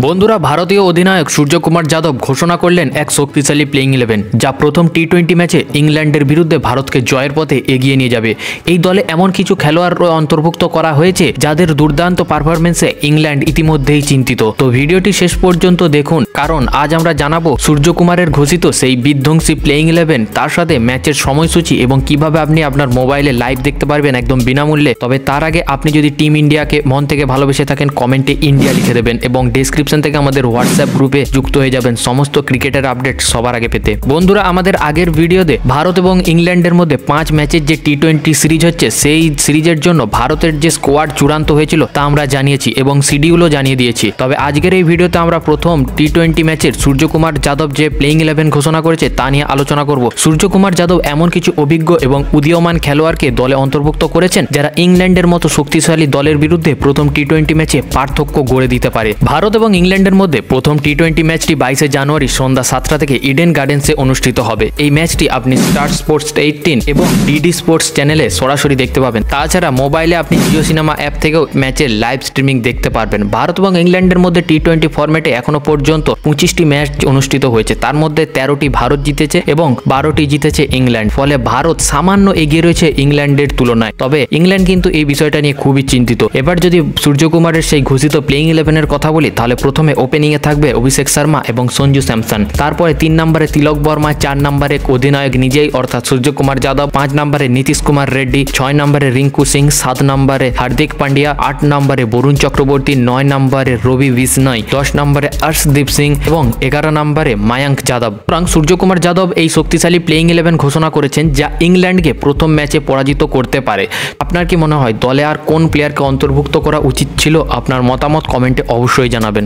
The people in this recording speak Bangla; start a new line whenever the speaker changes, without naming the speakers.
বন্ধুরা, ভারতীয় অধিনায়ক সূর্যকুমার যাদব ঘোষণা করলেন এক শক্তিশালী প্লেইং 11 যা প্রথম টি-20 ম্যাচে ইংল্যান্ডের বিরুদ্ধে ভারতকে জয়ের পথে এগিয়ে নিয়ে যাবে। এই দলে এমন কিছু খেলোয়াড় অন্তর্ভুক্ত করা হয়েছে যাদের দুর্দান্ত পারফরমেন্সে ইংল্যান্ড ইতিমধ্যেই চিন্তিত। তো ভিডিওটি শেষ পর্যন্ত দেখুন, কারণ আজ আমরা জানাবো সূর্যকুমারের ঘোষিত সেই বিধ্বংসী প্লেইং 11, তার সাথে ম্যাচের সময়সূচি এবং কিভাবে আপনি আপনার মোবাইলে লাইভ দেখতে পারবেন একদম বিনামূল্যে। তবে তার আগে আপনি যদি টিম ইন্ডিয়াকে মন থেকে ভালোবেসে থাকেন, কমেন্টে ইন্ডিয়া লিখে দেবেন এবং ডেসক্রিপশন থেকে আমাদের হোয়াটসঅ্যাপ গ্রুপে যুক্ত হয়ে যাবেন সমস্ত ক্রিকেটের আপডেট সবার আগে পেতে। বন্ধুরা, আমাদের আগের ভিডিওতে ভারত এবং ইংল্যান্ডের মধ্যে 5 ম্যাচের যে টি-20 সিরিজ হচ্ছে, সেই সিরিজের জন্য ভারতের যে স্কোয়াড চূড়ান্ত হয়েছিল তা আমরা জানিয়েছি এবং শিডিউলও জানিয়ে দিয়েছি। তবে আজকের এই ভিডিওতে আমরা প্রথম টি-20 ম্যাচের সূর্যকুমার যাদব যে প্লেইং 11 ঘোষণা করেছে তা নিয়ে আলোচনা করব। সূর্যকুমার যাদব এমন কিছু অভিজ্ঞ এবং উদীয়মান খেলোয়াড়কে দলে অন্তর্ভুক্ত করেছেন যারা ইংল্যান্ডের মতো শক্তিশালী দলের বিরুদ্ধে প্রথম টি-20 ম্যাচে পার্থক্য গড়ে দিতে পারে। ভারত এবং ইংল্যান্ডের মধ্যে প্রথম টি-20 ম্যাচটি 22 জানুয়ারি সন্ধ্যা 7টা থেকে ইডেন গার্ডেন্সে অনুষ্ঠিত হবে। এই ম্যাচটি আপনি স্টার স্পোর্টস 18 এবং ডিডি স্পোর্টস চ্যানেলে সরাসরি দেখতে পাবেন। তাছাড়া মোবাইলে আপনি জিও সিনেমা অ্যাপ থেকেও ম্যাচের লাইভ স্ট্রিমিং দেখতে পারবেন। ভারত এবং ইংল্যান্ডের মধ্যে টি-20 ফরম্যাটে এখনো পর্যন্ত 25টি ম্যাচ অনুষ্ঠিত হয়েছে, তার মধ্যে 13টি ভারত জিতেছে এবং 12টি জিতেছে ইংল্যান্ড। ফলে ভারত সামান্য এগিয়ে রয়েছে ইংল্যান্ডের তুলনায়। তবে ইংল্যান্ড কিন্তু এই বিষয়টা নিয়ে খুবই চিন্তিত। এবার যদি সূর্যকুমারের সেই ঘোষিত প্লেইং 11-এর কথা বলি, তাহলে প্রথমে ওপেনিংয়ে থাকবে অভিষেক শর্মা এবং সঞ্জু স্যামসন। তারপরে 3 নম্বরে তিলক বর্মা, 4 নম্বরে অধিনায়ক নিজেই অর্থাৎ সূর্যকুমার যাদব, 5 নম্বরে নীতিশ কুমার রেড্ডি, 6 নম্বরে রিঙ্কু সিং, 7 নম্বরে হার্দিক পান্ডিয়া, 8 নম্বরে বরুণ চক্রবর্তী, 9 নম্বরে রবি বিষ্ণয়, 10 নম্বরে অর্শদীপ সিং এবং 11 নম্বরে মায়াঙ্ক যাদব। সুতরাং সূর্যকুমার যাদব এই শক্তিশালী প্লেইং 11 ঘোষণা করেছেন যা ইংল্যান্ডকে প্রথম ম্যাচে পরাজিত করতে পারে। আপনার কি মনে হয় দলে আর কোন প্লেয়ারকে অন্তর্ভুক্ত করা উচিত ছিল? আপনার মতামত কমেন্টে অবশ্যই জানাবেন।